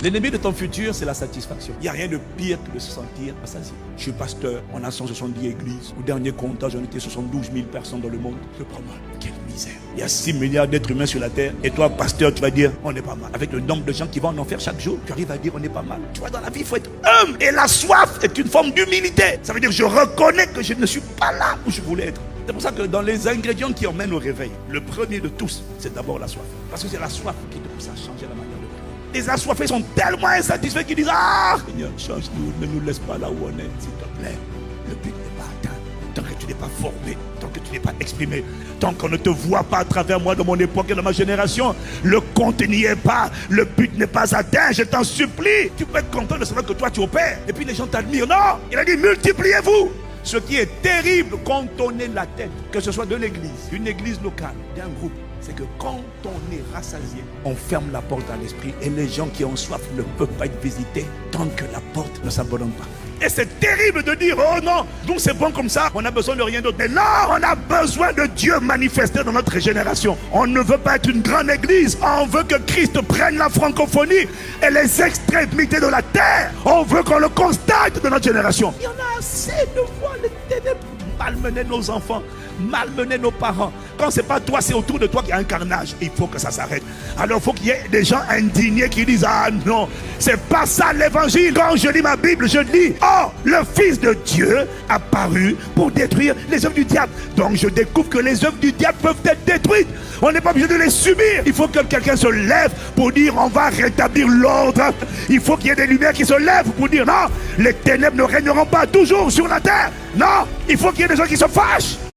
L'ennemi de ton futur, c'est la satisfaction. Il n'y a rien de pire que de se sentir rassasié. Je suis pasteur, on a 170 églises. Au dernier comptage, on était 72 000 personnes dans le monde. C'est pas mal. Quelle misère. Il y a 6 milliards d'êtres humains sur la terre. Et toi, pasteur, tu vas dire, on n'est pas mal. Avec le nombre de gens qui vont en enfer chaque jour, tu arrives à dire, on n'est pas mal. Tu vois, dans la vie, il faut être humble. Et la soif est une forme d'humilité. Ça veut dire, je reconnais que je ne suis pas là où je voulais être. C'est pour ça que dans les ingrédients qui emmènent au réveil, le premier de tous, c'est d'abord la soif. Parce que c'est la soif qui te pousse à changer la manière de prier. Les assoiffés sont tellement insatisfaits qu'ils disent, ah, Seigneur, change-nous, ne nous laisse pas là où on est, s'il te plaît. Le but n'est pas atteint. Tant que tu n'es pas formé, tant que tu n'es pas exprimé, tant qu'on ne te voit pas à travers moi, dans mon époque et dans ma génération, le compte n'y est pas, le but n'est pas atteint, je t'en supplie. Tu peux être content de savoir que toi tu opères, et puis les gens t'admirent. Non, il a dit multipliez-vous. Ce qui est terrible quand on est la tête, que ce soit de l'église, d'une église locale, d'un groupe, c'est que quand on est rassasié, on ferme la porte à l'esprit et les gens qui ont soif ne peuvent pas être visités tant que la porte ne s'abandonne pas. Et c'est terrible de dire, oh non, donc c'est bon comme ça, on n'a besoin de rien d'autre. Mais non, on a besoin de Dieu manifesté dans notre génération. On ne veut pas être une grande église, on veut que Christ prenne la francophonie et les extrémités de la terre. On veut qu'on le constate dans notre génération. Il y en a assez de voir les ténèbres malmener nos enfants, malmener nos parents. Quand c'est pas toi, c'est autour de toi qu'il y a un carnage. Il faut que ça s'arrête. Alors il faut qu'il y ait des gens indignés qui disent, ah non, c'est pas ça l'évangile. Quand je lis ma Bible, je lis, oh, le Fils de Dieu a paru pour détruire les œuvres du diable. Donc je découvre que les œuvres du diable peuvent être détruites. On n'est pas obligé de les subir. Il faut que quelqu'un se lève pour dire, on va rétablir l'ordre. Il faut qu'il y ait des lumières qui se lèvent pour dire, non, les ténèbres ne régneront pas toujours sur la terre. Non, il faut qu'il y ait des gens qui se fâchent.